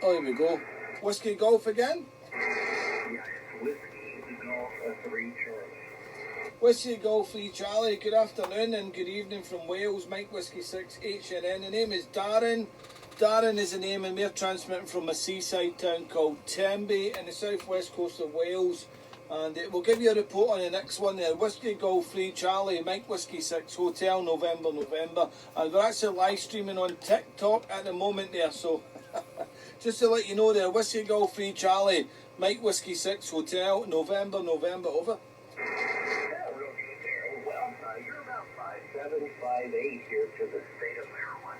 Oh, here we go. Whiskey Golf again? Yeah, it's Whiskey Golf 3 Charlie. Whiskey Golf 3 Charlie, good afternoon and good evening from Wales. Mike Whiskey 6 HNN. The name is Darren. Darren is the name, and we're transmitting from a seaside town called Tenby in the southwest coast of Wales. And we'll give you a report on the next one there. Whiskey Golf 3 Charlie, Mike Whiskey 6 Hotel, November. And we're actually live streaming on TikTok at the moment there, so just to let you know there, Whiskey Golf 3 Charlie, Mike Whiskey 6 Hotel, November, over. Yeah, we'll get there. Well, you're about 5'7", 5'8" here to the state of Maryland.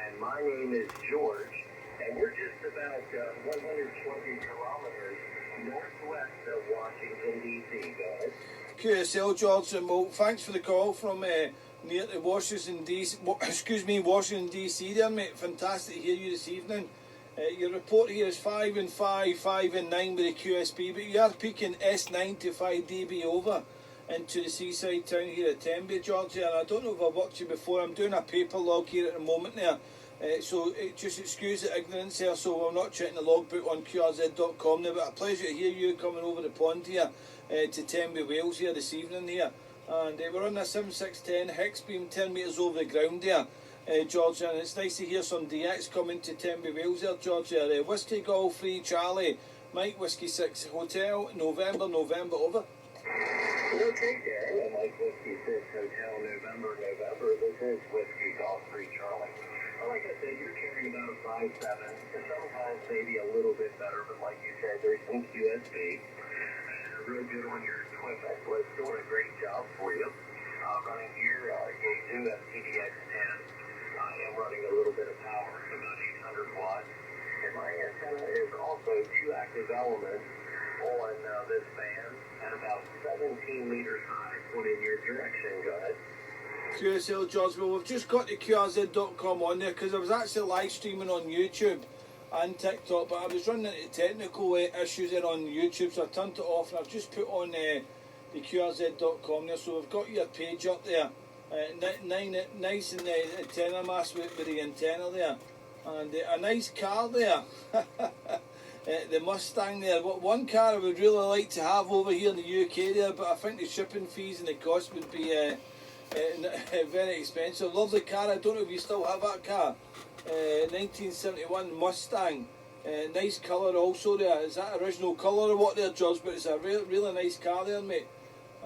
And my name is George, and we're just about 120 kilometers northwest of Washington, D.C., guys. QSL, George, and well, thanks for the call from near to Washington, D.C. there, mate. Fantastic to hear you this evening. Your report here is 5 and 5, 5 and 9 with the QSB, but you are peaking S9 to 5 dB over into the seaside town here at Tenby, Georgia. And I don't know if I've watched you before. I'm doing a paper log here at the moment there. So just excuse the ignorance here, so I'm not checking the logbook on QRZ.com now, but a pleasure to hear you coming over the pond here to Tenby, Wales here this evening here. And we're on a 7610 hex beam 10 metres over the ground there, Georgia, and it's nice to hear some DX coming to Tenby, Wales there, Georgia. Whiskey Golf 3 Charlie, Mike Whiskey 6 Hotel, November, over. Okay, Darren, Mike Whiskey 6 Hotel, November. This is Whiskey Golf 3 Charlie. Well, like I said, you're carrying about a 5'7", sometimes maybe a little bit better, but like you said, there's some QSB. And real good on your equipment. Was doing a great job for you. Running here, G2 FTDX10. I am running a little bit of power, about 800 watts. And my antenna is also 2 active elements on this band at about 17 meters high, pointing your direction, guys. QSL, George, well, we've just got the QRZ.com on there because I was actually live streaming on YouTube and TikTok, but I was running into technical issues there on YouTube, so I turned it off and I've just put on the QRZ.com there, so we've got your page up there, nice and antenna mast with the antenna there, and a nice car there. The Mustang there. One car I would really like to have over here in the UK there, but I think the shipping fees and the cost would be very expensive. Lovely car. I don't know if you still have that car. 1971 Mustang. Nice colour also there. Is that original colour or what there, George? But it's a really nice car there, mate.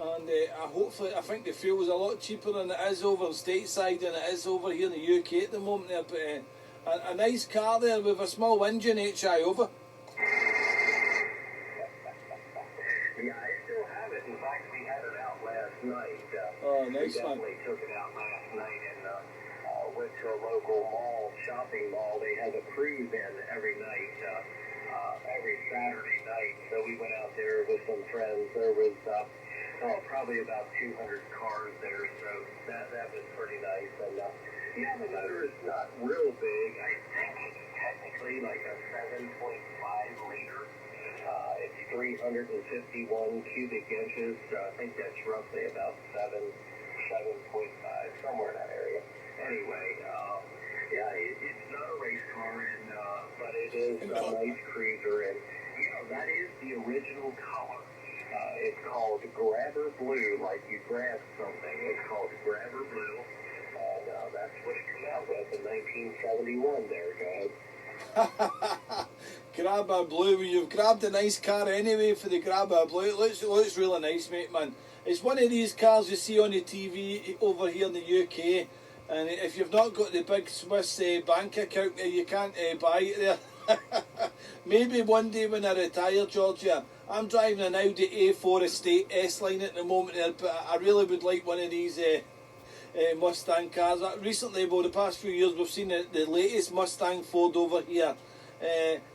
And I think the fuel is a lot cheaper than it is over stateside than it is over here in the UK at the moment there. But a nice car there with a small engine, HI over. Yeah, I still have it. In fact, we had it out last night. Nice we definitely took it out last night and went to a local mall, shopping mall. They have a cruise in every night, every Saturday night. So we went out there with some friends. There was probably about 200 cars there, so that was pretty nice. And yeah, the motor is not real big. I think it's technically like a 7.5 liter. It's 351 cubic inches, so I think that's roughly about 7.5, somewhere in that area. Anyway, yeah, it's not a race car, but it is a nice cruiser, and that is the original color. It's called Grabber Blue, like you grab something. It's called Grabber Blue, and that's what it came out with in 1971 there, guys. Grabber Blue. Well, you've grabbed a nice car anyway for the Grabber Blue. It looks really nice, mate, man. It's one of these cars you see on the TV over here in the UK, and if you've not got the big Swiss bank account there, you can't buy it there. Maybe one day when I retire, Georgia. I'm driving an Audi A4 Estate S-Line at the moment there, but I really would like one of these Mustang cars. Recently, the past few years, we've seen the latest Mustang Ford over here.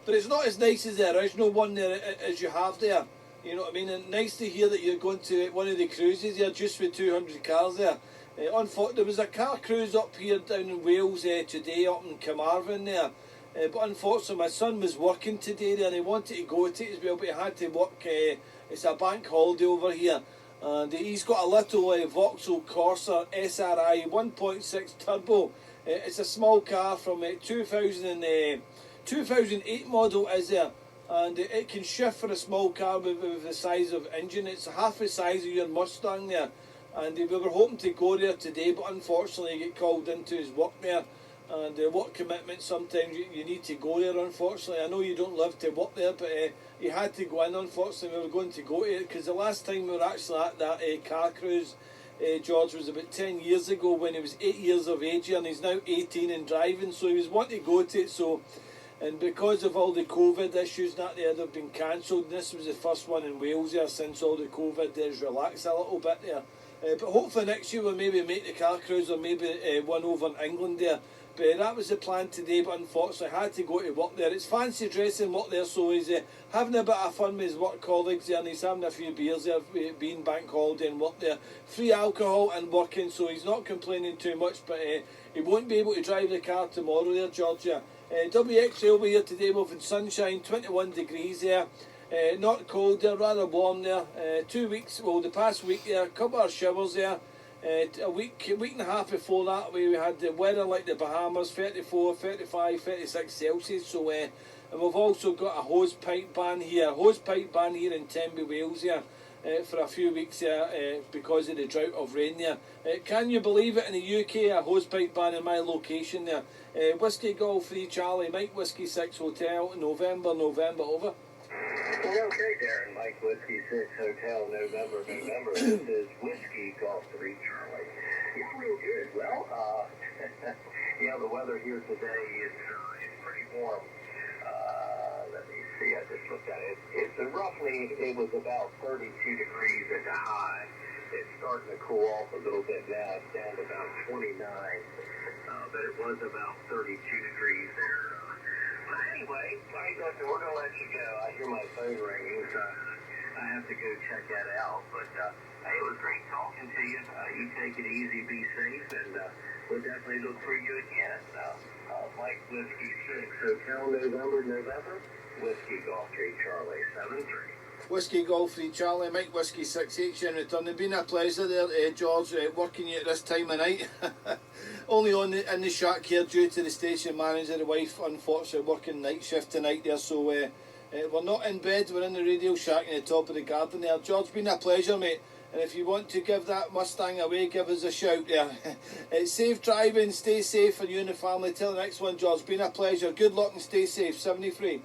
But it's not as nice as the original one there as you have there. You know what I mean? And nice to hear that you're going to one of the cruises there just with 200 cars there. There was a car cruise up here down in Wales today up in Carmarthen there. But unfortunately my son was working today there and he wanted to go to it as well, but he had to work. It's a bank holiday over here. And he's got a little Vauxhall Corsa SRI 1.6 turbo. It's a small car from 2000 2008 model is there, and it can shift for a small car with the size of engine. It's half the size of your Mustang there, and we were hoping to go there today, but unfortunately he got called into his work there, and work commitments, sometimes you need to go there, unfortunately. I know you don't live to work there, but he had to go in, unfortunately. We were going to go to it, because the last time we were actually at that car cruise, George, was about 10 years ago, when he was 8 years of age here, and he's now 18 and driving, so he was wanting to go to it. So, and because of all the COVID issues that they've been cancelled, this was the first one in Wales there since all the COVID has relaxed a little bit there. But hopefully next year we'll maybe make the car cruise, or maybe one over in England there. But that was the plan today, but unfortunately I had to go to work there. It's fancy dressing work there, so he's having a bit of fun with his work colleagues there, and he's having a few beers there, being bank holiday and work there. Free alcohol and working, so he's not complaining too much, but he won't be able to drive the car tomorrow there, Georgia. WX3 over here today, we've had sunshine, 21 degrees there. Not cold there, rather warm there. 2 weeks, well, the past week there, a couple of showers there. A week and a half before that, we had the weather like the Bahamas, 34, 35, 36 Celsius. So, and we've also got a hose pipe ban here in Tenby, Wales here, for a few weeks here, because of the drought of rain there. Can you believe it, in the UK, a hose pipe ban in my location there? Whiskey Golf 3 Charlie, Mike Whiskey 6 Hotel, November, over. Okay, Darren, Mike Whiskey 6 Hotel, November. This is Whiskey Golf 3 Charlie. Yeah, real good. Well, yeah, the weather here today is pretty warm. Let me see, I just looked at it. It's roughly, it was about 32 degrees at the high. It's starting to cool off a little bit now. It's down to about 29, but it was about 32 degrees there. But anyway, we're going to let you go. I hear my phone ringing, so I have to go check that out. But hey, it was great talking to you. You take it easy, be safe, and we'll definitely look for you again. Mike Whiskey 6 Hotel, November. Whiskey Golf 3 Charlie 73. Whiskey Golf 3 Charlie, Mike Whiskey 6H in return. It's been a pleasure there, George, working you at this time of night. Only in the shack here due to the station manager, the wife, unfortunately working night shift tonight there, so we're not in bed, we're in the radio shack in the top of the garden there. George, been a pleasure, mate, and if you want to give that Mustang away, give us a shout there. Safe driving, stay safe for you and the family. Till the next one, George, been a pleasure. Good luck and stay safe. 73.